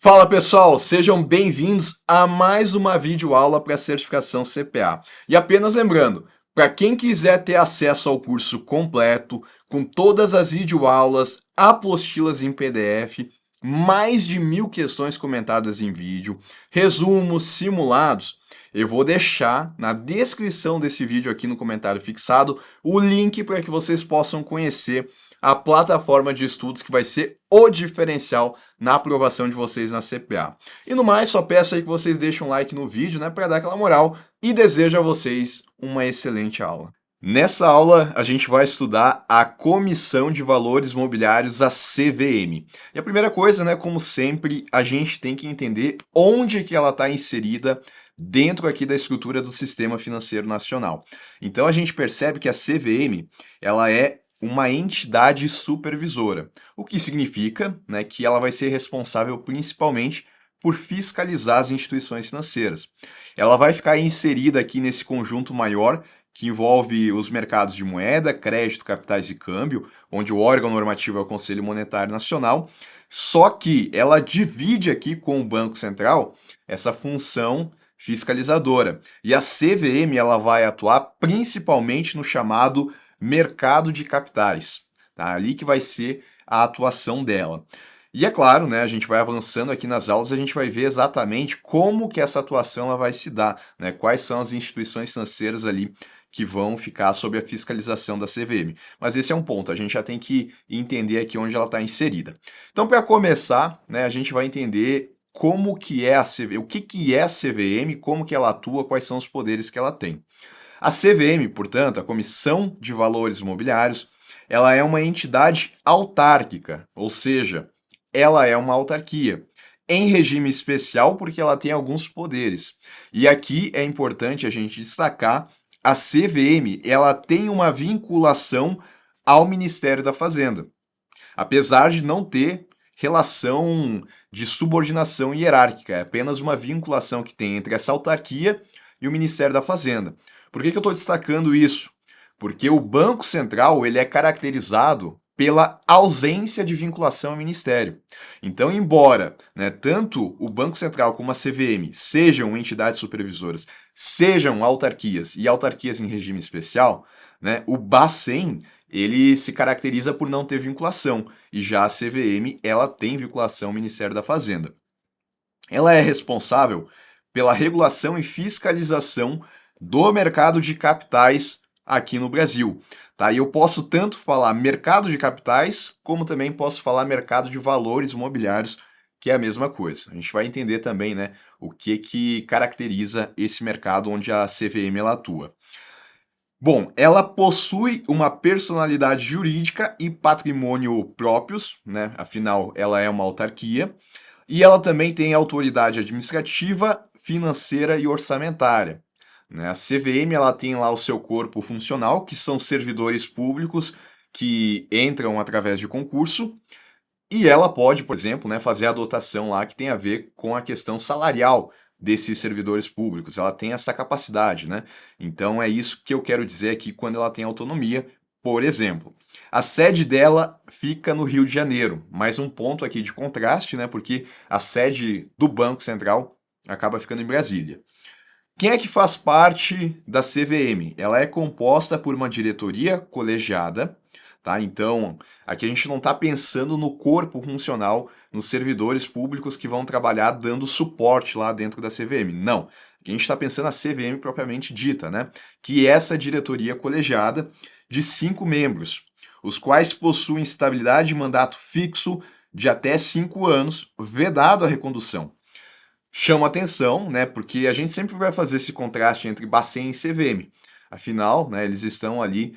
Fala pessoal, sejam bem-vindos a mais uma videoaula para a certificação CPA. E apenas lembrando, para quem quiser ter acesso ao curso completo, com todas as videoaulas, apostilas em PDF, mais de 1000 questões comentadas em vídeo, resumos, simulados, eu vou deixar na descrição desse vídeo aqui no comentário fixado o link para que vocês possam conhecer a plataforma de estudos que vai ser o diferencial na aprovação de vocês na CPA. E no mais, só peço aí que vocês deixem um like no vídeo, né, para dar aquela moral e desejo a vocês uma excelente aula. Nessa aula, a gente vai estudar a Comissão de Valores Mobiliários, a CVM. E a primeira coisa, né, como sempre, a gente tem que entender onde que ela está inserida dentro aqui da estrutura do Sistema Financeiro Nacional. Então a gente percebe que a CVM, ela é uma entidade supervisora, o que significa, né, que ela vai ser responsável principalmente por fiscalizar as instituições financeiras. Ela vai ficar inserida aqui nesse conjunto maior que envolve os mercados de moeda, crédito, capitais e câmbio, onde o órgão normativo é o Conselho Monetário Nacional, só que ela divide aqui com o Banco Central essa função fiscalizadora. E a CVM ela vai atuar principalmente no chamado mercado de capitais, tá? Ali que vai ser a atuação dela. E é claro, né, a gente vai avançando aqui nas aulas, a gente vai ver exatamente como que essa atuação ela vai se dar, né? Quais são as instituições financeiras ali que vão ficar sob a fiscalização da CVM. Mas esse é um ponto, a gente já tem que entender aqui onde ela está inserida. Então, para começar, né, a gente vai entender como que é a CVM, o que é a CVM, como que ela atua, quais são os poderes que ela tem. A CVM, portanto, a Comissão de Valores Mobiliários, ela é uma entidade autárquica, ou seja, ela é uma autarquia, em regime especial porque ela tem alguns poderes. E aqui é importante a gente destacar, a CVM, ela tem uma vinculação ao Ministério da Fazenda, apesar de não ter relação de subordinação hierárquica, é apenas uma vinculação que tem entre essa autarquia e o Ministério da Fazenda. Por que eu estou destacando isso? Porque o Banco Central ele é caracterizado pela ausência de vinculação ao Ministério. Então, embora, né, tanto o Banco Central como a CVM sejam entidades supervisoras, sejam autarquias e autarquias em regime especial, né, o Bacen ele se caracteriza por não ter vinculação, e já a CVM ela tem vinculação ao Ministério da Fazenda. Ela é responsável pela regulação e fiscalização do mercado de capitais aqui no Brasil. Tá? E eu posso tanto falar mercado de capitais, como também posso falar mercado de valores imobiliários, que é a mesma coisa. A gente vai entender também, né, o que caracteriza esse mercado onde a CVM ela atua. Bom, ela possui uma personalidade jurídica e patrimônio próprios, né? Afinal, ela é uma autarquia. E ela também tem autoridade administrativa, financeira e orçamentária, né? A CVM ela tem lá o seu corpo funcional, que são servidores públicos que entram através de concurso, e ela pode, por exemplo, né, fazer a dotação lá que tem a ver com a questão salarial desses servidores públicos. Ela tem essa capacidade, né? Então é isso que eu quero dizer aqui quando ela tem autonomia. Por exemplo, a sede dela fica no Rio de Janeiro, mais um ponto aqui de contraste, né? Porque a sede do Banco Central acaba ficando em Brasília. Quem é que faz parte da CVM? Ela é composta por uma diretoria colegiada, tá? Então, aqui a gente não está pensando no corpo funcional, nos servidores públicos que vão trabalhar dando suporte lá dentro da CVM. Não. Aqui a gente está pensando na CVM propriamente dita, né? Que é essa diretoria colegiada de 5 membros, os quais possuem estabilidade de mandato fixo de até 5 anos, vedado a recondução. Chama atenção, né, porque a gente sempre vai fazer esse contraste entre Bacen e CVM. Afinal, né, eles estão ali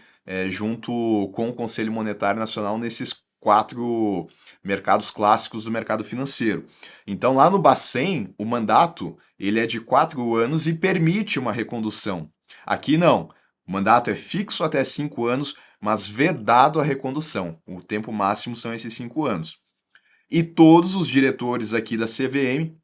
junto com o Conselho Monetário Nacional nesses 4 mercados clássicos do mercado financeiro. Então, lá no Bacen, o mandato ele é de 4 anos e permite uma recondução. Aqui não. O mandato é fixo até 5 anos, mas vedado a recondução. O tempo máximo são esses 5 anos. E todos os diretores aqui da CVM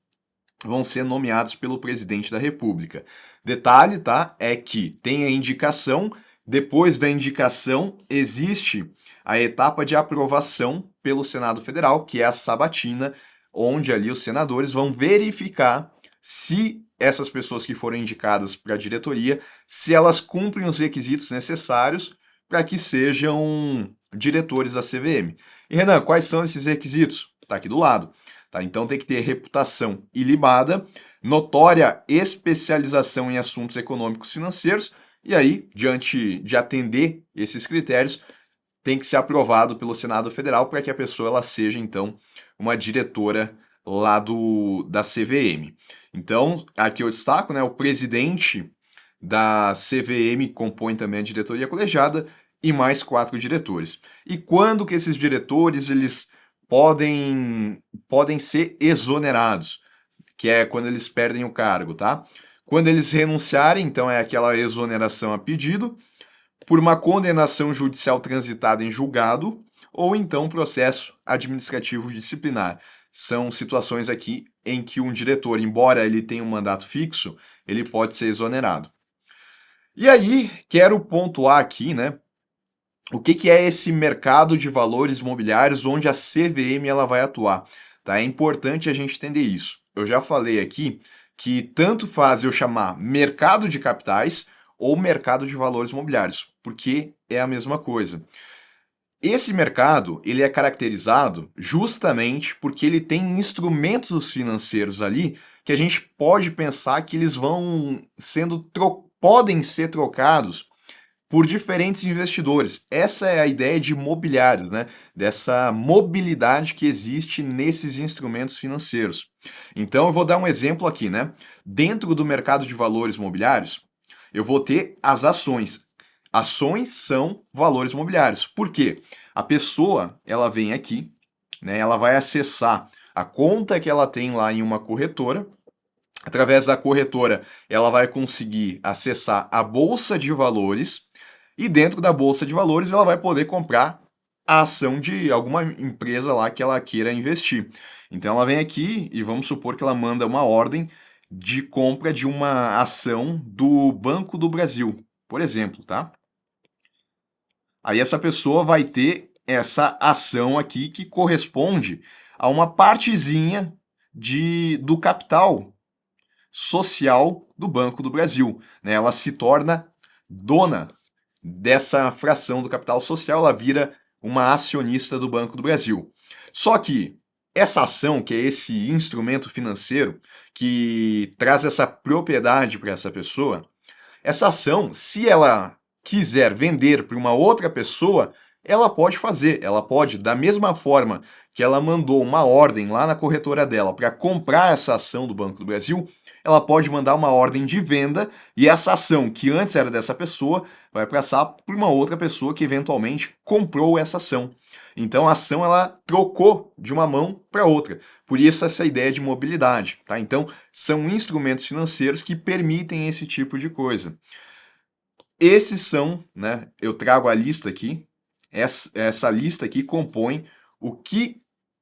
vão ser nomeados pelo presidente da República. Detalhe, tá? É que tem a indicação, depois da indicação existe a etapa de aprovação pelo Senado Federal, que é a sabatina, onde ali os senadores vão verificar se essas pessoas que foram indicadas para a diretoria, se elas cumprem os requisitos necessários para que sejam diretores da CVM. E Renan, quais são esses requisitos? Está aqui do lado. Tá? Então tem que ter reputação ilibada, notória especialização em assuntos econômicos financeiros, e aí, diante de atender esses critérios, tem que ser aprovado pelo Senado Federal para que a pessoa ela seja, então, uma diretora lá da CVM. Então, aqui eu destaco, né, o presidente da CVM compõe também a diretoria colegiada e mais 4 diretores. E quando que esses diretores eles podem ser exonerados? Que é quando eles perdem o cargo, tá? Quando eles renunciarem, então é aquela exoneração a pedido, por uma condenação judicial transitada em julgado, ou então processo administrativo disciplinar. São situações aqui em que um diretor, embora ele tenha um mandato fixo, ele pode ser exonerado. E aí, quero pontuar aqui, né, o que é esse mercado de valores imobiliários onde a CVM ela vai atuar. Tá? É importante a gente entender isso. Eu já falei aqui que tanto faz eu chamar mercado de capitais ou mercado de valores imobiliários, porque é a mesma coisa. Esse mercado ele é caracterizado justamente porque ele tem instrumentos financeiros ali que a gente pode pensar que eles vão podem ser trocados por diferentes investidores. Essa é a ideia de imobiliários, né? Dessa mobilidade que existe nesses instrumentos financeiros. Então eu vou dar um exemplo aqui, né? Dentro do mercado de valores imobiliários, eu vou ter as ações. Ações são valores imobiliários. Por quê? A pessoa, ela vem aqui, né? Ela vai acessar a conta que ela tem lá em uma corretora. Através da corretora, ela vai conseguir acessar a bolsa de valores e dentro da bolsa de valores ela vai poder comprar a ação de alguma empresa lá que ela queira investir. Então ela vem aqui e vamos supor que ela manda uma ordem de compra de uma ação do Banco do Brasil, por exemplo, tá? Aí essa pessoa vai ter essa ação aqui que corresponde a uma partezinha do capital social do Banco do Brasil, né? Ela se torna dona dessa fração do capital social, ela vira uma acionista do Banco do Brasil. Só que essa ação, que é esse instrumento financeiro que traz essa propriedade para essa pessoa, essa ação, se ela quiser vender para uma outra pessoa, ela pode fazer, ela pode, da mesma forma que ela mandou uma ordem lá na corretora dela para comprar essa ação do Banco do Brasil, ela pode mandar uma ordem de venda e essa ação que antes era dessa pessoa vai passar por uma outra pessoa que eventualmente comprou essa ação. Então a ação ela trocou de uma mão para outra. Por isso essa ideia de mobilidade, tá? Então são instrumentos financeiros que permitem esse tipo de coisa. Esses são, né? Eu trago a lista aqui. Essa lista aqui compõe o que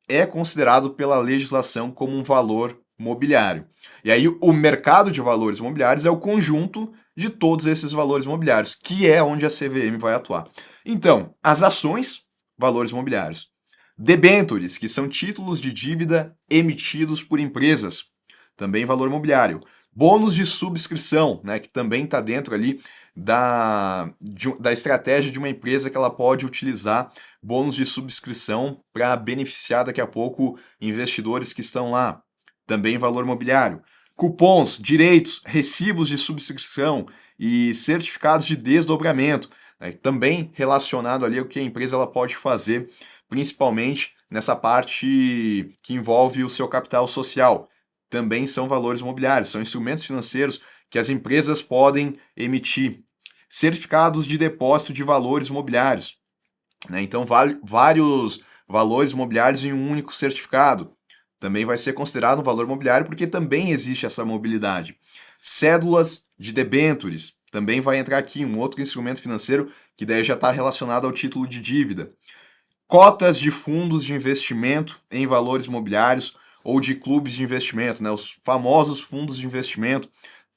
é considerado pela legislação como um valor mobiliário. E aí o mercado de valores imobiliários é o conjunto de todos esses valores imobiliários, que é onde a CVM vai atuar. Então, as ações, valores imobiliários. Debêntures, que são títulos de dívida emitidos por empresas, também valor imobiliário. Bônus de subscrição, né, que também está dentro ali da estratégia de uma empresa que ela pode utilizar bônus de subscrição para beneficiar daqui a pouco investidores que estão lá. Também valor imobiliário. Cupons, direitos, recibos de subscrição e certificados de desdobramento, né, também relacionado ali ao que a empresa ela pode fazer, principalmente nessa parte que envolve o seu capital social. Também são valores imobiliários, são instrumentos financeiros que as empresas podem emitir. Certificados de depósito de valores imobiliários, né? Então, vários valores imobiliários em um único certificado. Também vai ser considerado um valor imobiliário porque também existe essa mobilidade. Cédulas de debêntures, também vai entrar aqui um outro instrumento financeiro que daí já está relacionado ao título de dívida. Cotas de fundos de investimento em valores imobiliários ou de clubes de investimento, né? Os famosos fundos de investimento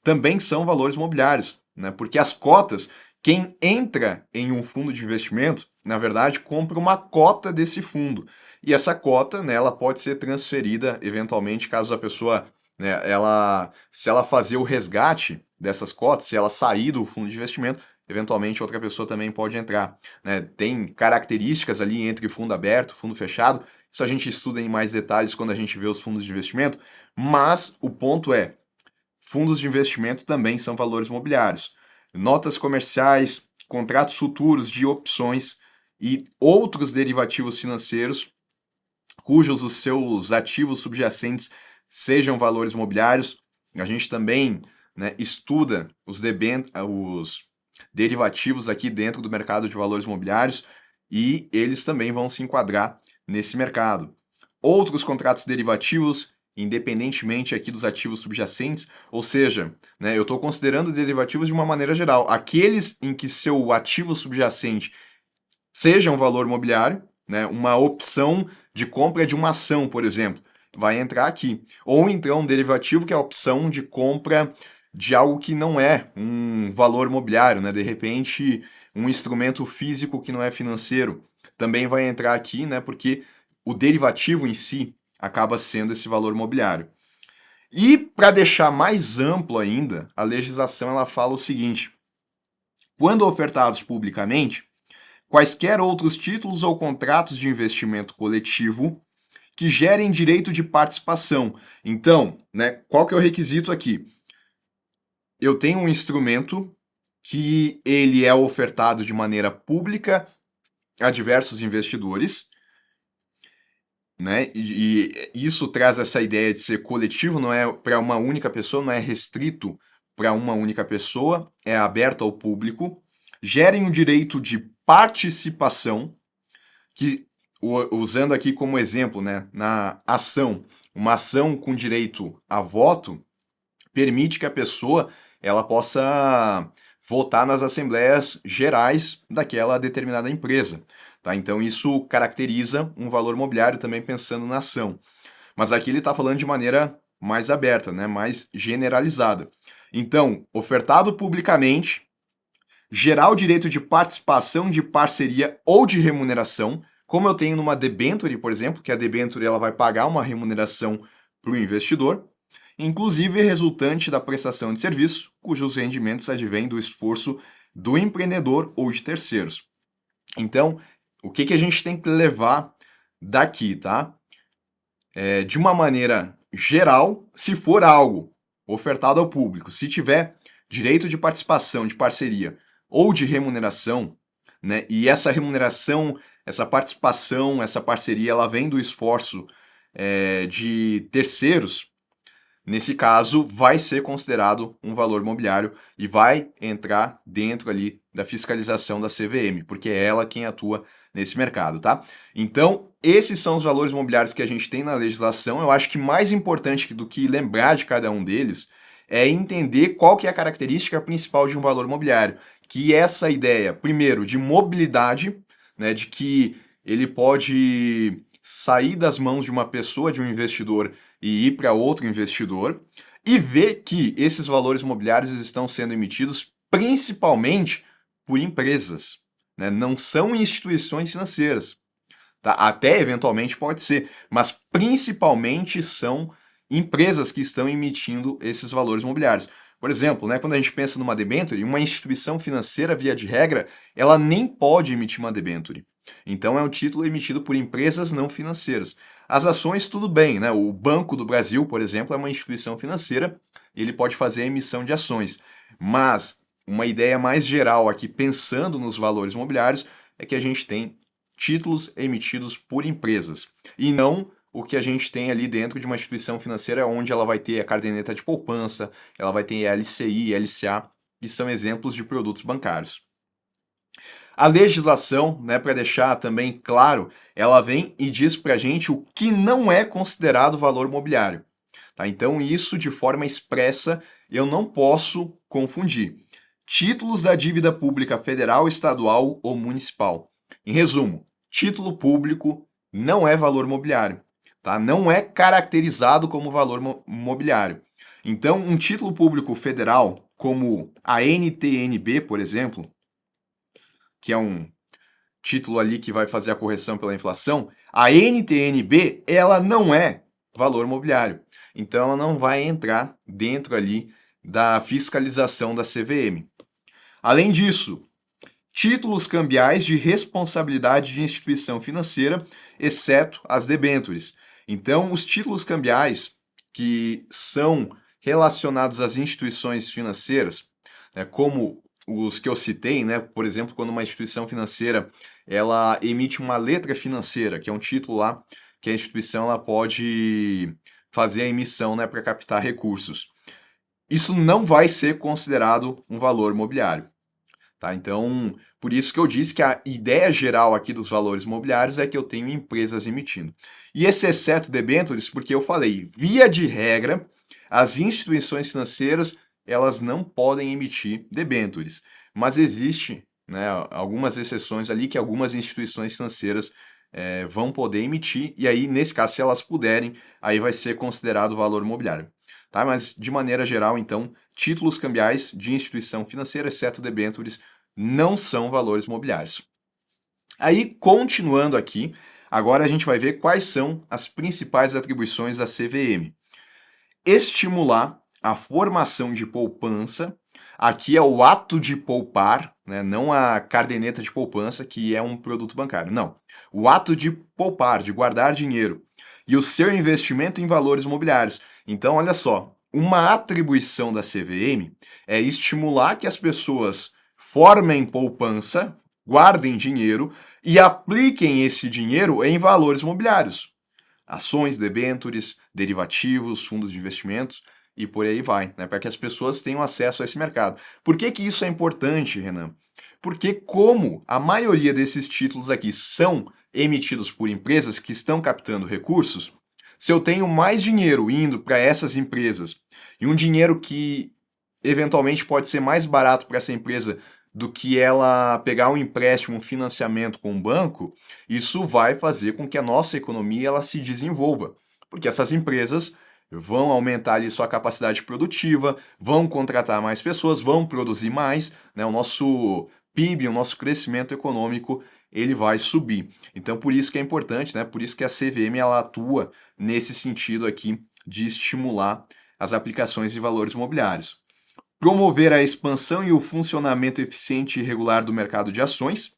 também são valores imobiliários, né? Porque as cotas Quem entra em um fundo de investimento, na verdade, compra uma cota desse fundo. E essa cota, né, ela pode ser transferida eventualmente caso a pessoa, né, se ela fazer o resgate dessas cotas, se ela sair do fundo de investimento, eventualmente outra pessoa também pode entrar, né? Tem características ali entre fundo aberto, fundo fechado. Isso a gente estuda em mais detalhes quando a gente vê os fundos de investimento, mas o ponto é, fundos de investimento também são valores mobiliários. Notas comerciais, contratos futuros de opções e outros derivativos financeiros, cujos os seus ativos subjacentes sejam valores mobiliários. A gente também, né, estuda os derivativos aqui dentro do mercado de valores mobiliários e eles também vão se enquadrar nesse mercado. Outros contratos derivativos, independentemente aqui dos ativos subjacentes, ou seja, né, eu estou considerando derivativos de uma maneira geral, aqueles em que seu ativo subjacente seja um valor mobiliário, né, uma opção de compra de uma ação, por exemplo, vai entrar aqui. Ou então um derivativo que é a opção de compra de algo que não é um valor mobiliário, né, de repente um instrumento físico que não é financeiro, também vai entrar aqui, né, porque o derivativo em si acaba sendo esse valor mobiliário. E para deixar mais amplo ainda, a legislação ela fala o seguinte: quando ofertados publicamente, quaisquer outros títulos ou contratos de investimento coletivo que gerem direito de participação. Então, né, qual que é o requisito aqui? Eu tenho um instrumento que ele é ofertado de maneira pública a diversos investidores, né? E isso traz essa ideia de ser coletivo, não é para uma única pessoa, não é restrito para uma única pessoa, é aberto ao público, gerem o direito de participação, que usando aqui como exemplo, né, na ação, uma ação com direito a voto permite que a pessoa ela possa votar nas assembleias gerais daquela determinada empresa, tá? Então isso caracteriza um valor mobiliário também pensando na ação. Mas aqui ele está falando de maneira mais aberta, né, mais generalizada. Então, ofertado publicamente, gerar o direito de participação, de parceria ou de remuneração, como eu tenho numa debenture, por exemplo, que a debenture ela vai pagar uma remuneração para o investidor, inclusive resultante da prestação de serviço, cujos rendimentos advêm do esforço do empreendedor ou de terceiros. Então, o que a gente tem que levar daqui, tá? De uma maneira geral, se for algo ofertado ao público, se tiver direito de participação, de parceria ou de remuneração, né? E essa remuneração, essa participação, essa parceria, ela vem do esforço de terceiros. Nesse caso, vai ser considerado um valor mobiliário e vai entrar dentro ali da fiscalização da CVM, porque é ela quem atua nesse mercado, tá? Então, esses são os valores mobiliários que a gente tem na legislação. Eu acho que mais importante do que lembrar de cada um deles é entender qual que é a característica principal de um valor mobiliário, que é essa ideia, primeiro, de mobilidade, né, de que ele pode sair das mãos de uma pessoa, de um investidor, e ir para outro investidor, e ver que esses valores mobiliários estão sendo emitidos principalmente por empresas, né? Não são instituições financeiras. Tá? Até eventualmente pode ser, mas principalmente são empresas que estão emitindo esses valores mobiliários. Por exemplo, né, quando a gente pensa numa debênture, uma instituição financeira, via de regra, ela nem pode emitir uma debênture. Então é um título emitido por empresas não financeiras. As ações, tudo bem, né? O Banco do Brasil, por exemplo, é uma instituição financeira e ele pode fazer a emissão de ações. Mas uma ideia mais geral aqui, pensando nos valores mobiliários, é que a gente tem títulos emitidos por empresas e não o que a gente tem ali dentro de uma instituição financeira onde ela vai ter a caderneta de poupança, ela vai ter LCI, LCA, que são exemplos de produtos bancários. A legislação, né, para deixar também claro, ela vem e diz para a gente o que não é considerado valor mobiliário. Tá? Então, isso de forma expressa eu não posso confundir. Títulos da dívida pública federal, estadual ou municipal. Em resumo, título público não é valor mobiliário. Tá? Não é caracterizado como valor mobiliário. Então, um título público federal, como a NTNB, por exemplo, que é um título ali que vai fazer a correção pela inflação, a NTN-B, ela não é valor mobiliário. Então, ela não vai entrar dentro ali da fiscalização da CVM. Além disso, títulos cambiais de responsabilidade de instituição financeira, exceto as debêntures. Então, os títulos cambiais que são relacionados às instituições financeiras, né, como os que eu citei, né, por exemplo, quando uma instituição financeira ela emite uma letra financeira, que é um título lá que a instituição ela pode fazer a emissão, né, para captar recursos. Isso não vai ser considerado um valor mobiliário. Tá? Então, por isso que eu disse que a ideia geral aqui dos valores mobiliários é que eu tenho empresas emitindo. E esse exceto debêntures, porque eu falei, via de regra, as instituições financeiras elas não podem emitir debêntures. Mas existe, né, algumas exceções ali que algumas instituições financeiras vão poder emitir, e aí, nesse caso, se elas puderem, aí vai ser considerado valor mobiliário. Tá? Mas, de maneira geral, então, títulos cambiais de instituição financeira, exceto debêntures, não são valores mobiliários. Aí, continuando aqui, agora a gente vai ver quais são as principais atribuições da CVM. Estimular a formação de poupança, aqui é o ato de poupar, né? Não a caderneta de poupança, que é um produto bancário, não. O ato de poupar, de guardar dinheiro, e o seu investimento em valores mobiliários. Então, olha só, uma atribuição da CVM é estimular que as pessoas formem poupança, guardem dinheiro e apliquem esse dinheiro em valores mobiliários. Ações, debêntures, derivativos, fundos de investimentos e por aí vai, né? Para que as pessoas tenham acesso a esse mercado. Por que que isso é importante, Renan? Porque como a maioria desses títulos aqui são emitidos por empresas que estão captando recursos, se eu tenho mais dinheiro indo para essas empresas e um dinheiro que eventualmente pode ser mais barato para essa empresa do que ela pegar um empréstimo, um financiamento com um banco, isso vai fazer com que a nossa economia ela se desenvolva, porque essas empresas vão aumentar ali sua capacidade produtiva, vão contratar mais pessoas, vão produzir mais, né? O nosso PIB, o nosso crescimento econômico, ele vai subir. Então, por isso que é importante, né? Por isso que a CVM ela atua nesse sentido aqui de estimular as aplicações de valores imobiliários. Promover a expansão e o funcionamento eficiente e regular do mercado de ações,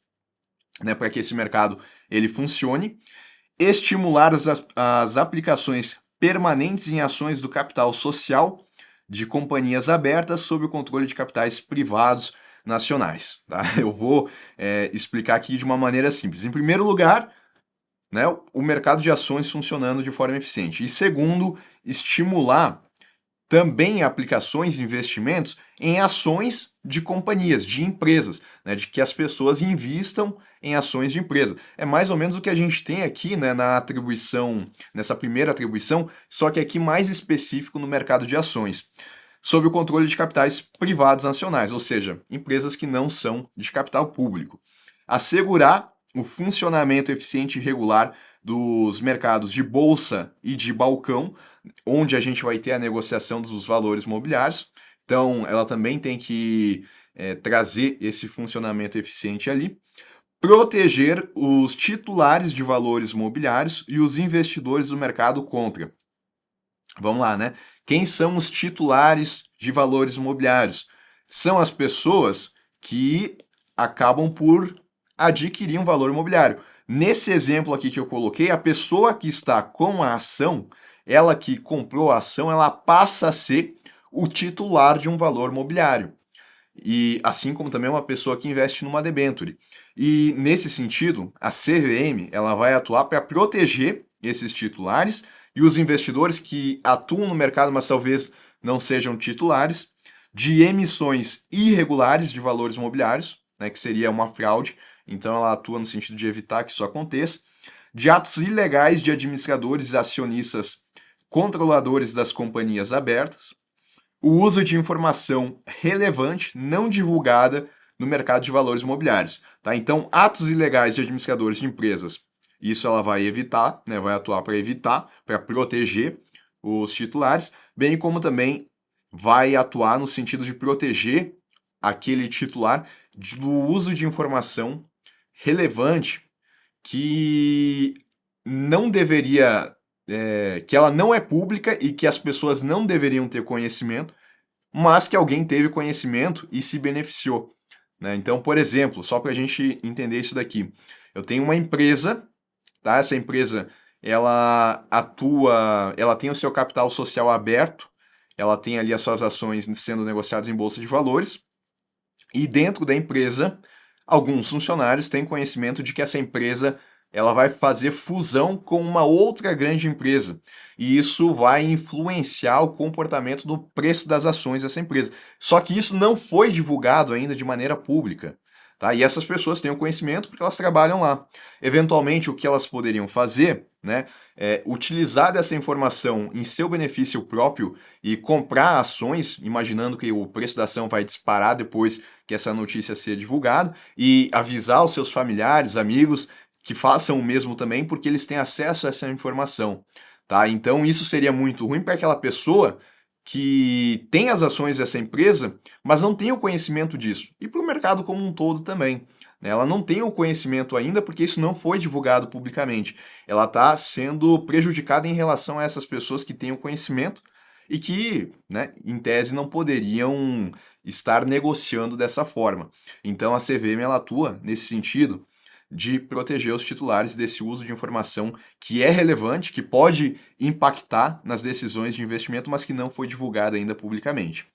né, para que esse mercado ele funcione. Estimular as aplicações permanentes em ações do capital social de companhias abertas sob o controle de capitais privados nacionais. Tá? Eu vou explicar aqui de uma maneira simples. Em primeiro lugar, né, o mercado de ações funcionando de forma eficiente. E segundo, estimular também aplicações e investimentos em ações de companhias, de empresas, né, de que as pessoas invistam em ações de empresa. É mais ou menos o que a gente tem aqui, né, na atribuição, nessa primeira atribuição, só que aqui mais específico no mercado de ações, sob o controle de capitais privados nacionais, ou seja, empresas que não são de capital público. Assegurar o funcionamento eficiente e regular dos mercados de bolsa e de balcão, onde a gente vai ter a negociação dos valores mobiliários. Então, ela também tem que trazer esse funcionamento eficiente ali. Proteger os titulares de valores mobiliários e os investidores do mercado contra. Vamos lá, né? Quem são os titulares de valores mobiliários? São as pessoas que acabam por adquirir um valor imobiliário. Nesse exemplo aqui que eu coloquei, a pessoa que está com a ação, ela que comprou a ação, ela passa a ser o titular de um valor mobiliário. E assim como também uma pessoa que investe numa debênture. E nesse sentido, a CVM ela vai atuar para proteger esses titulares e os investidores que atuam no mercado, mas talvez não sejam titulares, de emissões irregulares de valores imobiliários, né, que seria uma fraude. Então ela atua no sentido de evitar que isso aconteça, de atos ilegais de administradores e acionistas controladores das companhias abertas, o uso de informação relevante não divulgada no mercado de valores imobiliários. Tá? Então, atos ilegais de administradores de empresas, isso ela vai evitar, né, vai atuar para evitar, para proteger os titulares, bem como também vai atuar no sentido de proteger aquele titular do uso de informação relevante que não deveria, que ela não é pública e que as pessoas não deveriam ter conhecimento, mas que alguém teve conhecimento e se beneficiou, né? Então, por exemplo, só para a gente entender isso daqui, eu tenho uma empresa, tá? Essa empresa, ela atua, ela tem o seu capital social aberto, ela tem ali as suas ações sendo negociadas em bolsa de valores, e dentro da empresa, alguns funcionários têm conhecimento de que essa empresa ela vai fazer fusão com uma outra grande empresa. E isso vai influenciar o comportamento do preço das ações dessa empresa. Só que isso não foi divulgado ainda de maneira pública. Tá? E essas pessoas têm o conhecimento porque elas trabalham lá. Eventualmente, o que elas poderiam fazer, né, é utilizar dessa informação em seu benefício próprio e comprar ações, imaginando que o preço da ação vai disparar depois que essa notícia seja divulgada, e avisar os seus familiares, amigos, que façam o mesmo também, porque eles têm acesso a essa informação, tá? Então isso seria muito ruim para aquela pessoa que tem as ações dessa empresa, mas não tem o conhecimento disso. E para o mercado como um todo também, né? Ela não tem o conhecimento ainda porque isso não foi divulgado publicamente. Ela está sendo prejudicada em relação a essas pessoas que têm o conhecimento e que, né, em tese, não poderiam estar negociando dessa forma. Então a CVM ela atua nesse sentido de proteger os titulares desse uso de informação que é relevante, que pode impactar nas decisões de investimento, mas que não foi divulgada ainda publicamente.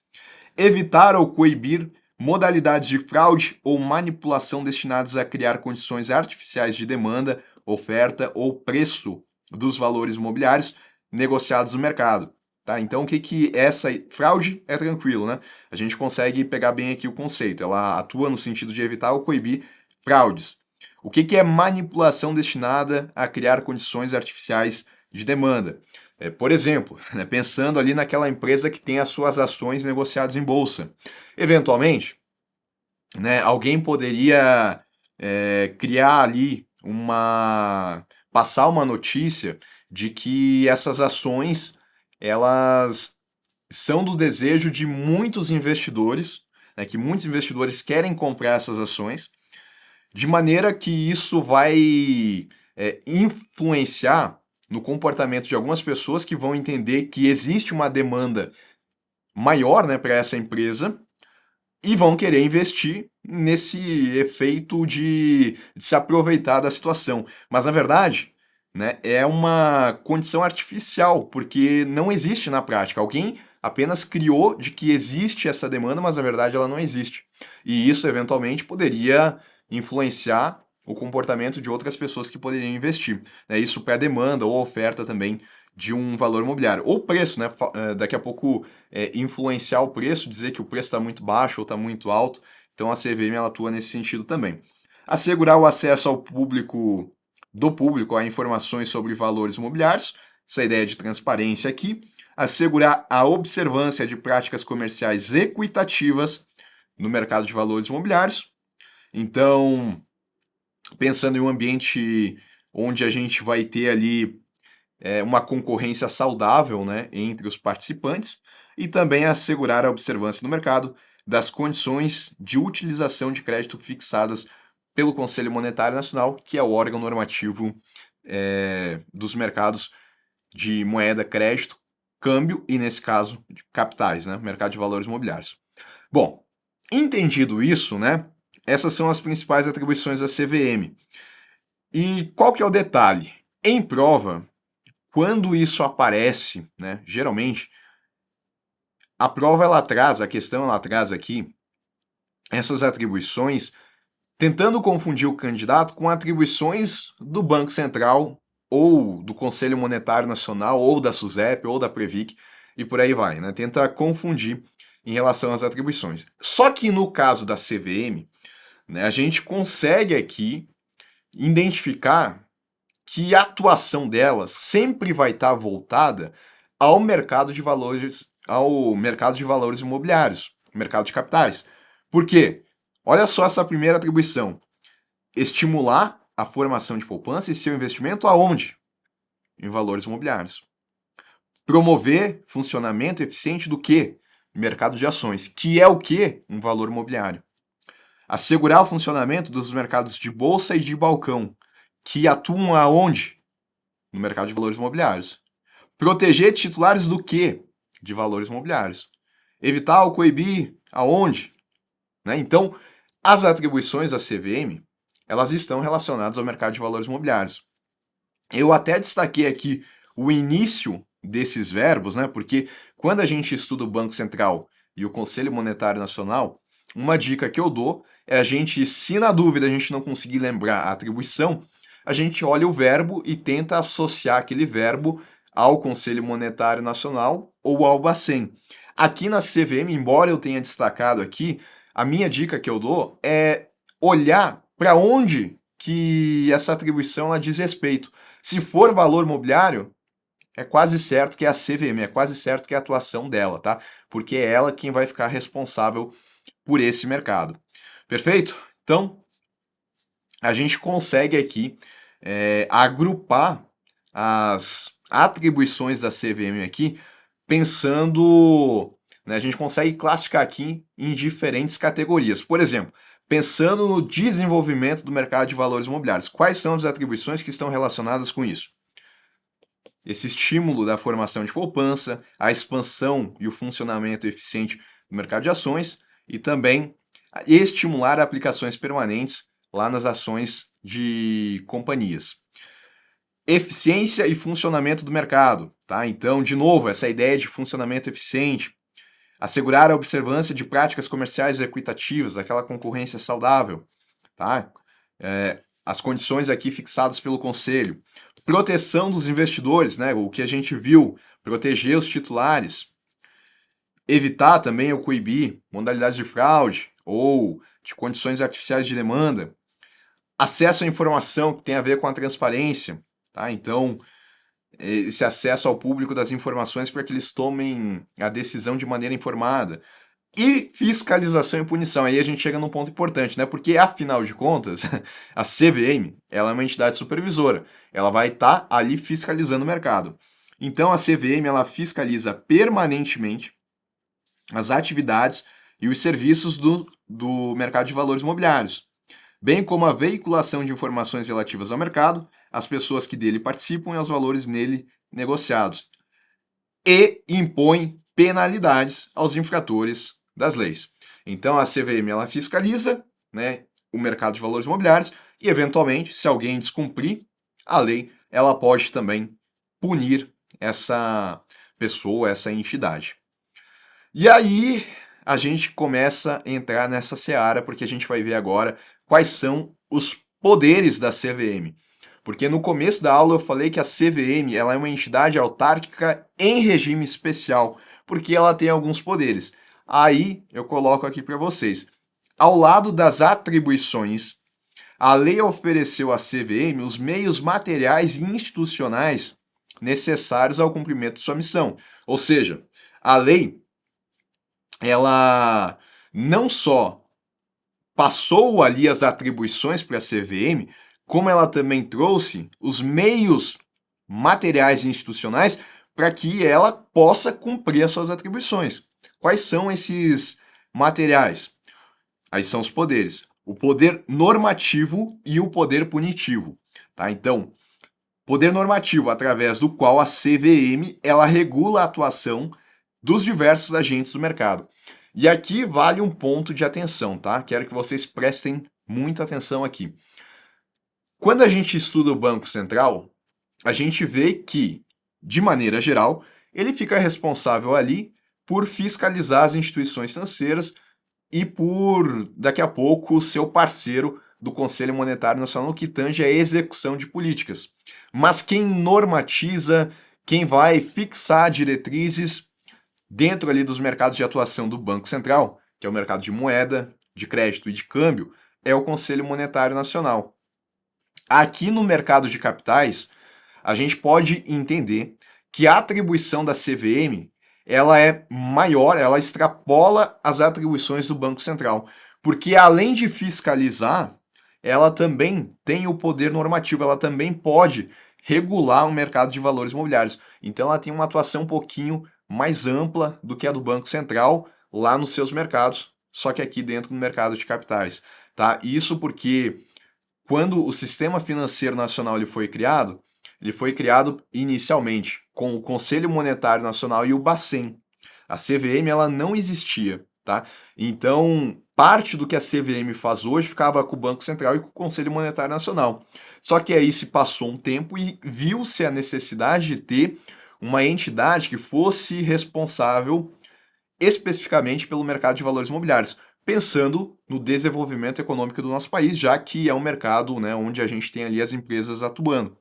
Evitar ou coibir modalidades de fraude ou manipulação destinadas a criar condições artificiais de demanda, oferta ou preço dos valores imobiliários negociados no mercado. Tá? Então, o que que essa fraude é tranquilo, né? A gente consegue pegar bem aqui o conceito. Ela atua no sentido de evitar ou coibir fraudes. O que que é manipulação destinada a criar condições artificiais de demanda? Por exemplo, né, pensando ali naquela empresa que tem as suas ações negociadas em bolsa. Eventualmente, né, alguém poderia criar ali passar uma notícia de que essas ações elas são do desejo de muitos investidores, né, que muitos investidores querem comprar essas ações, de maneira que isso vai influenciar no comportamento de algumas pessoas que vão entender que existe uma demanda maior, né, para essa empresa e vão querer investir nesse efeito de se aproveitar da situação. Mas na verdade, né, é uma condição artificial, porque não existe na prática. Alguém apenas criou de que existe essa demanda, mas na verdade ela não existe. E isso eventualmente poderia influenciar o comportamento de outras pessoas que poderiam investir. Né? Isso para demanda ou oferta também de um valor imobiliário. Ou preço, né? Daqui a pouco influenciar o preço, dizer que o preço está muito baixo ou está muito alto. Então a CVM ela atua nesse sentido também. Assegurar o acesso ao público, do público a informações sobre valores imobiliários, essa ideia de transparência aqui. Assegurar a observância de práticas comerciais equitativas no mercado de valores imobiliários. Então, pensando em um ambiente onde a gente vai ter ali uma concorrência saudável, né, entre os participantes e também assegurar a observância no mercado das condições de utilização de crédito fixadas pelo Conselho Monetário Nacional, que é o órgão normativo dos mercados de moeda, crédito, câmbio e, nesse caso, de capitais, né, mercado de valores imobiliários. Bom, entendido isso, né, essas são as principais atribuições da CVM. E qual que é o detalhe? Em prova, quando isso aparece, né, geralmente, a prova ela traz, a questão ela traz aqui essas atribuições, tentando confundir o candidato com atribuições do Banco Central ou do Conselho Monetário Nacional ou da SUSEP ou da Previc e por aí vai, né? Tenta confundir em relação às atribuições. Só que no caso da CVM, né, a gente consegue aqui identificar que a atuação dela sempre vai estar voltada ao mercado de valores imobiliários, mercado de capitais. Por quê? Olha só essa primeira atribuição. Estimular a formação de poupança e seu investimento aonde? Em valores imobiliários. Promover funcionamento eficiente do quê? Mercado de ações, que é o quê? Um valor imobiliário. Assegurar o funcionamento dos mercados de bolsa e de balcão, que atuam aonde? No mercado de valores imobiliários. Proteger titulares do quê? De valores imobiliários. Evitar ou coibir aonde? Né? Então, as atribuições da CVM, elas estão relacionadas ao mercado de valores imobiliários. Eu até destaquei aqui o início desses verbos, né? Porque quando a gente estuda o Banco Central e o Conselho Monetário Nacional, uma dica que eu dou é a gente, se na dúvida a gente não conseguir lembrar a atribuição, a gente olha o verbo e tenta associar aquele verbo ao Conselho Monetário Nacional ou ao Bacen. Aqui na CVM, embora eu tenha destacado aqui, a minha dica que eu dou é olhar para onde que essa atribuição ela diz respeito. Se for valor imobiliário, é quase certo que é a CVM, é quase certo que é a atuação dela, tá? Porque é ela quem vai ficar responsável por esse mercado. Perfeito? Então, a gente consegue aqui agrupar as atribuições da CVM aqui, pensando, né, a gente consegue classificar aqui em diferentes categorias. Por exemplo, pensando no desenvolvimento do mercado de valores imobiliários, quais são as atribuições que estão relacionadas com isso? Esse estímulo da formação de poupança, a expansão e o funcionamento eficiente do mercado de ações e também estimular aplicações permanentes lá nas ações de companhias. Eficiência e funcionamento do mercado, tá? Então, de novo, essa ideia de funcionamento eficiente, assegurar a observância de práticas comerciais equitativas, aquela concorrência saudável, tá? As condições aqui fixadas pelo conselho. Proteção dos investidores, né? O que a gente viu, proteger os titulares. Evitar também ou coibir modalidades de fraude ou de condições artificiais de demanda. Acesso à informação que tem a ver com a transparência, tá? Então, esse acesso ao público das informações para que eles tomem a decisão de maneira informada. E fiscalização e punição. Aí a gente chega num ponto importante, né? Porque, afinal de contas, a CVM, ela é uma entidade supervisora. Ela vai estar ali fiscalizando o mercado. Então, a CVM, ela fiscaliza permanentemente as atividades e os serviços do mercado de valores imobiliários, bem como a veiculação de informações relativas ao mercado, as pessoas que dele participam e aos valores nele negociados. E impõe penalidades aos infratores das leis. Então a CVM ela fiscaliza, né, o mercado de valores imobiliários e, eventualmente, se alguém descumprir a lei, ela pode também punir essa pessoa, essa entidade. E aí a gente começa a entrar nessa seara, porque a gente vai ver agora quais são os poderes da CVM. Porque no começo da aula eu falei que a CVM ela é uma entidade autárquica em regime especial, porque ela tem alguns poderes. Aí eu coloco aqui para vocês. Ao lado das atribuições, a lei ofereceu à CVM os meios materiais e institucionais necessários ao cumprimento de sua missão. Ou seja, a lei ela não só passou ali as atribuições para a CVM, como ela também trouxe os meios materiais e institucionais para que ela possa cumprir as suas atribuições. Quais são esses materiais? Aí são os poderes. O poder normativo e o poder punitivo. Tá? Então, poder normativo através do qual a CVM ela regula a atuação dos diversos agentes do mercado. E aqui vale um ponto de atenção, tá? Quero que vocês prestem muita atenção aqui. Quando a gente estuda o Banco Central, a gente vê que, de maneira geral, ele fica responsável ali por fiscalizar as instituições financeiras e por, daqui a pouco, ser o parceiro do Conselho Monetário Nacional que tange a execução de políticas. Mas quem normatiza, quem vai fixar diretrizes dentro ali dos mercados de atuação do Banco Central, que é o mercado de moeda, de crédito e de câmbio, é o Conselho Monetário Nacional. Aqui no mercado de capitais, a gente pode entender que a atribuição da CVM ela é maior, ela extrapola as atribuições do Banco Central, porque além de fiscalizar, ela também tem o poder normativo, ela também pode regular o mercado de valores imobiliários. Então ela tem uma atuação um pouquinho mais ampla do que a do Banco Central lá nos seus mercados, só que aqui dentro do mercado de capitais, tá? Isso porque quando o Sistema Financeiro Nacional ele foi criado inicialmente com o Conselho Monetário Nacional e o Bacen. A CVM ela não existia, tá? Então, parte do que a CVM faz hoje ficava com o Banco Central e com o Conselho Monetário Nacional. Só que aí se passou um tempo e viu-se a necessidade de ter uma entidade que fosse responsável especificamente pelo mercado de valores imobiliários, pensando no desenvolvimento econômico do nosso país, já que é um mercado, né, onde a gente tem ali as empresas atuando.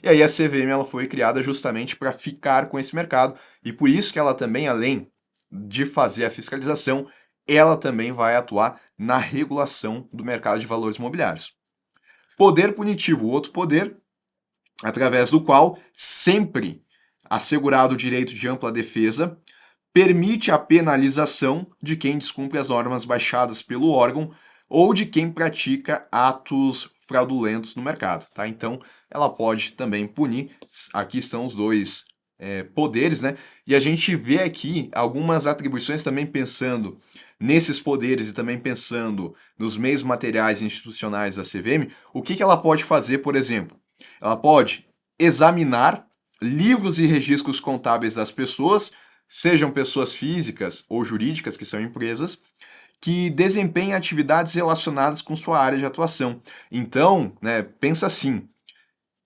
E aí a CVM ela foi criada justamente para ficar com esse mercado, e por isso que ela também, além de fazer a fiscalização, ela também vai atuar na regulação do mercado de valores imobiliários. Poder punitivo, outro poder através do qual sempre assegurado o direito de ampla defesa, permite a penalização de quem descumpre as normas baixadas pelo órgão ou de quem pratica atos fraudulentos no mercado, tá? Então, ela pode também punir. Aqui estão os dois poderes, né? E a gente vê aqui algumas atribuições também pensando nesses poderes e também pensando nos meios materiais e institucionais da CVM. O que ela pode fazer, por exemplo? Ela pode examinar livros e registros contábeis das pessoas, sejam pessoas físicas ou jurídicas, que são empresas, que desempenhem atividades relacionadas com sua área de atuação. Então, né, pensa assim,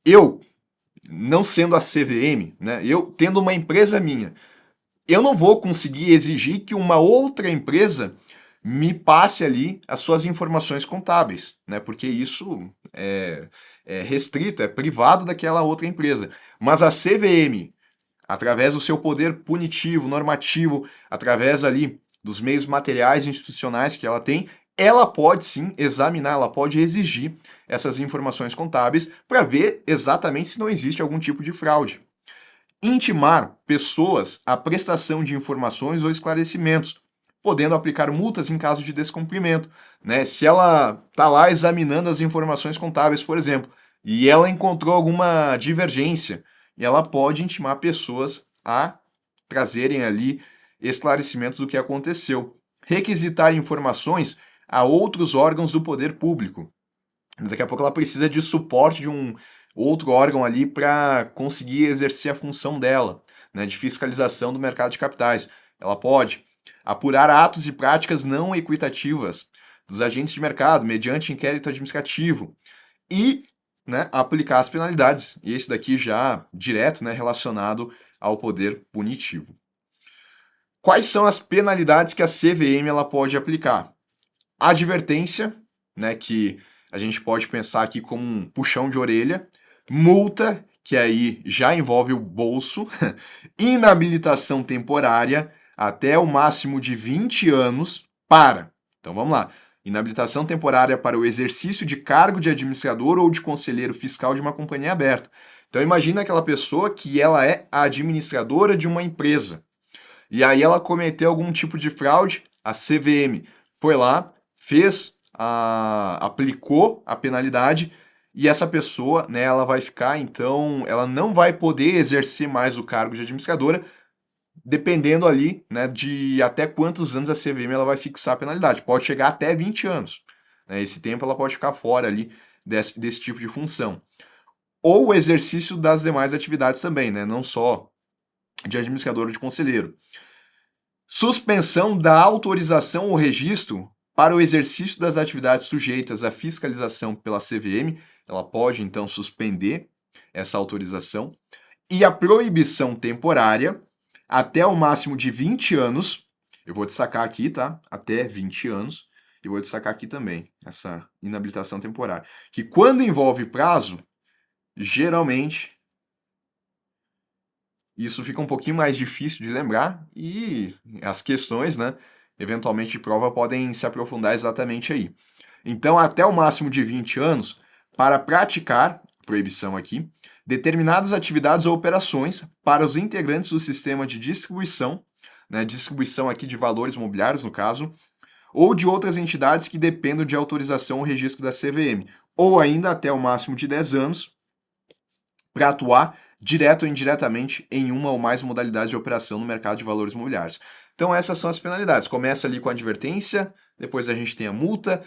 eu, não sendo a CVM, né, eu tendo uma empresa minha, eu não vou conseguir exigir que uma outra empresa me passe ali as suas informações contábeis, né? Porque isso é restrito, é privado daquela outra empresa. Mas a CVM, através do seu poder punitivo, normativo, através ali dos meios materiais e institucionais que ela tem, ela pode sim examinar, ela pode exigir essas informações contábeis para ver exatamente se não existe algum tipo de fraude. Intimar pessoas à prestação de informações ou esclarecimentos, podendo aplicar multas em caso de descumprimento, né? Se ela está lá examinando as informações contábeis, por exemplo, e ela encontrou alguma divergência, e ela pode intimar pessoas a trazerem ali esclarecimentos do que aconteceu. Requisitar informações a outros órgãos do poder público. Daqui a pouco ela precisa de suporte de um outro órgão ali para conseguir exercer a função dela, né, de fiscalização do mercado de capitais. Ela pode apurar atos e práticas não equitativas dos agentes de mercado mediante inquérito administrativo e, né, aplicar as penalidades. E esse daqui já direto, né, relacionado ao poder punitivo. Quais são as penalidades que a CVM ela pode aplicar? Advertência, né, que a gente pode pensar aqui como um puxão de orelha, multa, que aí já envolve o bolso, inabilitação temporária até o máximo de 20 anos para. Então vamos lá. Inabilitação temporária para o exercício de cargo de administrador ou de conselheiro fiscal de uma companhia aberta. Então imagina aquela pessoa que ela é a administradora de uma empresa. E aí ela cometeu algum tipo de fraude, a CVM foi lá, aplicou a penalidade e essa pessoa, né, ela vai ficar, então, ela não vai poder exercer mais o cargo de administradora, dependendo ali, né, de até quantos anos a CVM ela vai fixar a penalidade. Pode chegar até 20 anos. Né, esse tempo ela pode ficar fora ali desse tipo de função. Ou o exercício das demais atividades também, né, não só de administrador ou de conselheiro. Suspensão da autorização ou registro para o exercício das atividades sujeitas à fiscalização pela CVM, ela pode então suspender essa autorização, e a proibição temporária até o máximo de 20 anos, eu vou destacar aqui, tá? Até 20 anos, e vou destacar aqui também essa inabilitação temporária, que quando envolve prazo, geralmente isso fica um pouquinho mais difícil de lembrar e as questões, né, eventualmente de prova podem se aprofundar exatamente aí. Então, até o máximo de 20 anos, para praticar, proibição aqui, determinadas atividades ou operações para os integrantes do sistema de distribuição, né, distribuição aqui de valores imobiliários, no caso, ou de outras entidades que dependam de autorização ou registro da CVM, ou ainda até o máximo de 10 anos, para atuar direto ou indiretamente em uma ou mais modalidades de operação no mercado de valores imobiliários. Então essas são as penalidades. Começa ali com a advertência, depois a gente tem a multa,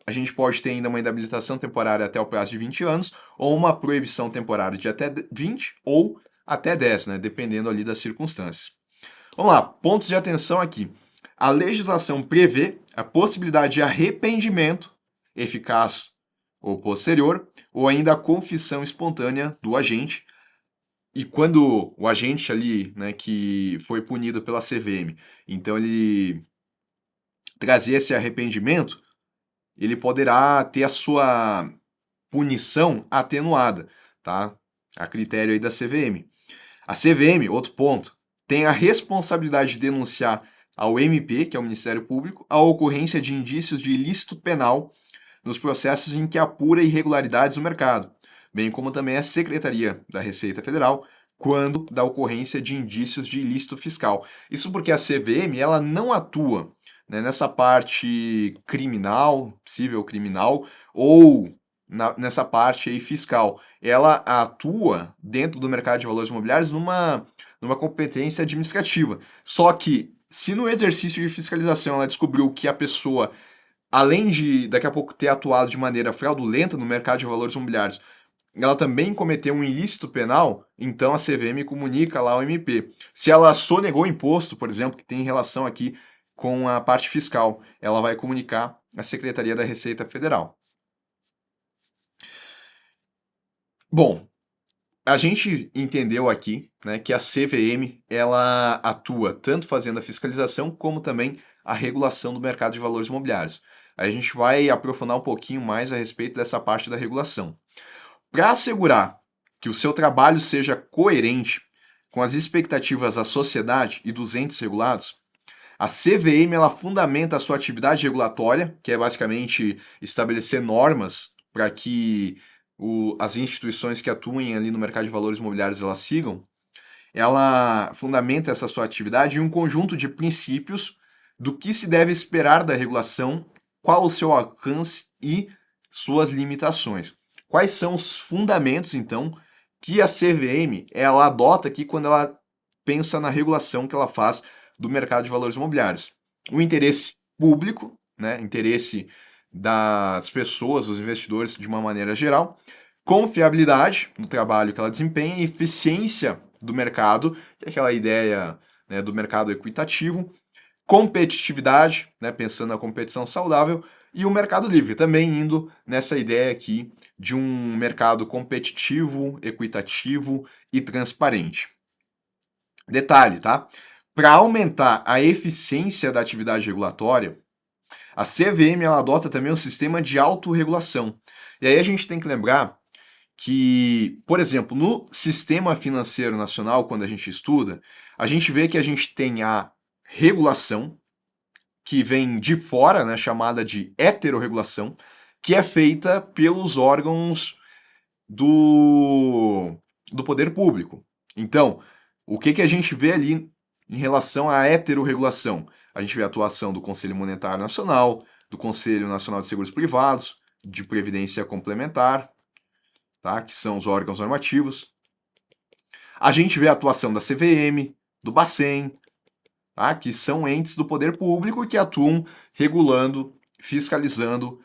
a gente pode ter ainda uma inabilitação temporária até o prazo de 20 anos, ou uma proibição temporária de até 20 ou até 10, né, dependendo ali das circunstâncias. Vamos lá, pontos de atenção aqui. A legislação prevê a possibilidade de arrependimento eficaz ou posterior, ou ainda a confissão espontânea do agente. E quando o agente ali, né, que foi punido pela CVM, então ele trazer esse arrependimento, ele poderá ter a sua punição atenuada, tá? A critério aí da CVM. A CVM, outro ponto, tem a responsabilidade de denunciar ao MP, que é o Ministério Público, a ocorrência de indícios de ilícito penal nos processos em que apura irregularidades no mercado, bem como também a Secretaria da Receita Federal, quando da ocorrência de indícios de ilícito fiscal. Isso porque a CVM ela não atua, né, nessa parte criminal, possível criminal, ou nessa parte aí fiscal. Ela atua dentro do mercado de valores imobiliários numa competência administrativa. Só que, se no exercício de fiscalização ela descobriu que a pessoa, além de daqui a pouco ter atuado de maneira fraudulenta no mercado de valores imobiliários, ela também cometeu um ilícito penal, então a CVM comunica lá ao MP. Se ela sonegou imposto, por exemplo, que tem relação aqui com a parte fiscal, ela vai comunicar à Secretaria da Receita Federal. Bom, a gente entendeu aqui, né, que a CVM ela atua tanto fazendo a fiscalização como também a regulação do mercado de valores imobiliários. Aí a gente vai aprofundar um pouquinho mais a respeito dessa parte da regulação. Para assegurar que o seu trabalho seja coerente com as expectativas da sociedade e dos entes regulados, a CVM ela fundamenta a sua atividade regulatória, que é basicamente estabelecer normas para que as instituições que atuem ali no mercado de valores imobiliários elas sigam. Ela fundamenta essa sua atividade em um conjunto de princípios do que se deve esperar da regulação, qual o seu alcance e suas limitações. Quais são os fundamentos, então, que a CVM ela adota aqui quando ela pensa na regulação que ela faz do mercado de valores imobiliários? O interesse público, né, interesse das pessoas, dos investidores de uma maneira geral, confiabilidade no trabalho que ela desempenha, eficiência do mercado, que é aquela ideia, né, do mercado equitativo, competitividade, né, pensando na competição saudável, e o mercado livre, também indo nessa ideia aqui de um mercado competitivo, equitativo e transparente. Detalhe, tá? Para aumentar a eficiência da atividade regulatória, a CVM ela adota também um sistema de autorregulação. E aí a gente tem que lembrar que, por exemplo, no sistema financeiro nacional, quando a gente estuda, a gente vê que a gente tem a regulação, que vem de fora, né, chamada de heterorregulação, que é feita pelos órgãos do poder público. Então, o que a gente vê ali em relação à heterorregulação? A gente vê a atuação do Conselho Monetário Nacional, do Conselho Nacional de Seguros Privados, de Previdência Complementar, tá? Que são os órgãos normativos. A gente vê a atuação da CVM, do Bacen, tá? Que são entes do poder público que atuam regulando, fiscalizando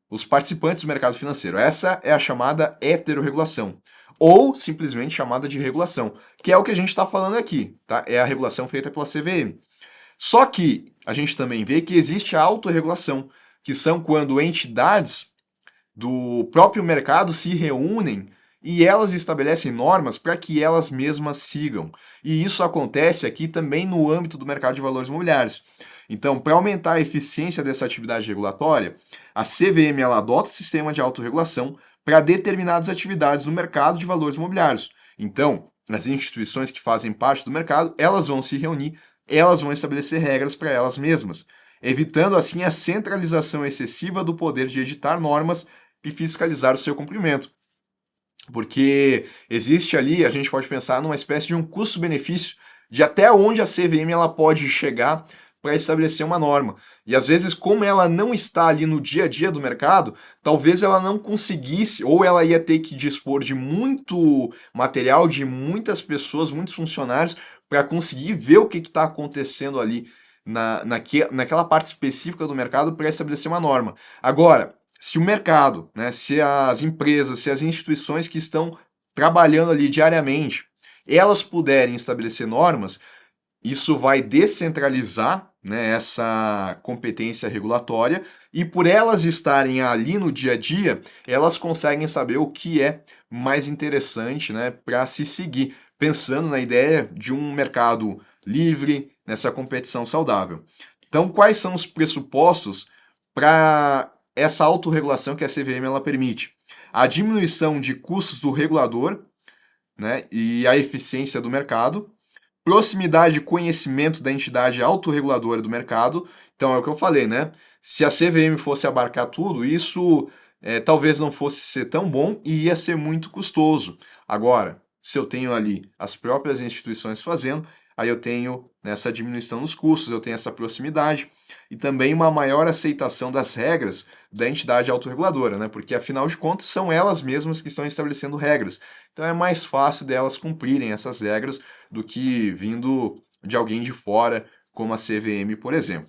os participantes do mercado financeiro. Essa é a chamada heterorregulação, ou simplesmente chamada de regulação, que é o que a gente está falando aqui, tá? É a regulação feita pela CVM. Só que a gente também vê que existe a autorregulação, que são quando entidades do próprio mercado se reúnem e elas estabelecem normas para que elas mesmas sigam. E isso acontece aqui também no âmbito do mercado de valores imobiliários. Então, para aumentar a eficiência dessa atividade regulatória, a CVM ela adota o sistema de autorregulação para determinadas atividades no mercado de valores imobiliários. Então, as instituições que fazem parte do mercado, elas vão se reunir, elas vão estabelecer regras para elas mesmas, evitando assim a centralização excessiva do poder de editar normas e fiscalizar o seu cumprimento. Porque existe ali, a gente pode pensar numa espécie de um custo-benefício de até onde a CVM ela pode chegar para estabelecer uma norma. E às vezes, como ela não está ali no dia a dia do mercado, talvez ela não conseguisse, ou ela ia ter que dispor de muito material, de muitas pessoas, muitos funcionários, para conseguir ver o que está acontecendo ali naquela parte específica do mercado para estabelecer uma norma. Agora, se o mercado, né, se as empresas, se as instituições que estão trabalhando ali diariamente, elas puderem estabelecer normas, isso vai descentralizar, né, essa competência regulatória e por elas estarem ali no dia a dia, elas conseguem saber o que é mais interessante, né, para se seguir, pensando na ideia de um mercado livre, nessa competição saudável. Então, quais são os pressupostos para essa autorregulação que a CVM ela permite? A diminuição de custos do regulador, né, e a eficiência do mercado, proximidade e conhecimento da entidade autorreguladora do mercado. Então é o que eu falei, né? Se a CVM fosse abarcar tudo, isso talvez não fosse ser tão bom e ia ser muito custoso. Agora, se eu tenho ali as próprias instituições fazendo, aí eu tenho essa diminuição nos custos, eu tenho essa proximidade e também uma maior aceitação das regras da entidade autorreguladora, né? Porque afinal de contas são elas mesmas que estão estabelecendo regras. Então é mais fácil delas cumprirem essas regras do que vindo de alguém de fora, como a CVM, por exemplo.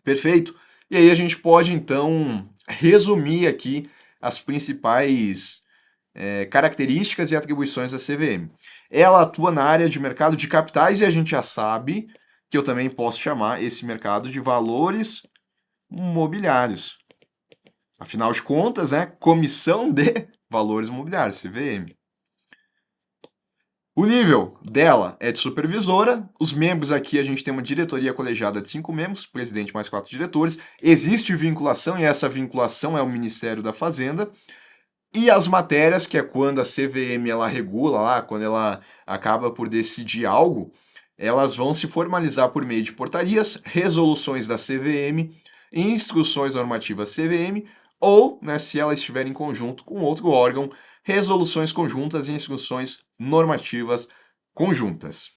Perfeito? E aí a gente pode então resumir aqui as principais características e atribuições da CVM. Ela atua na área de mercado de capitais e a gente já sabe que eu também posso chamar esse mercado de valores mobiliários. Afinal de contas, né, Comissão de Valores Mobiliários, CVM. O nível dela é de supervisora. Os membros aqui, a gente tem uma diretoria colegiada de 5 membros, presidente mais 4 diretores. Existe vinculação, e essa vinculação é o Ministério da Fazenda. E as matérias, que é quando a CVM ela regula lá, quando ela acaba por decidir algo, elas vão se formalizar por meio de portarias, resoluções da CVM, instruções normativas CVM, ou, né, se ela estiver em conjunto com outro órgão, resoluções conjuntas e instruções normativas conjuntas.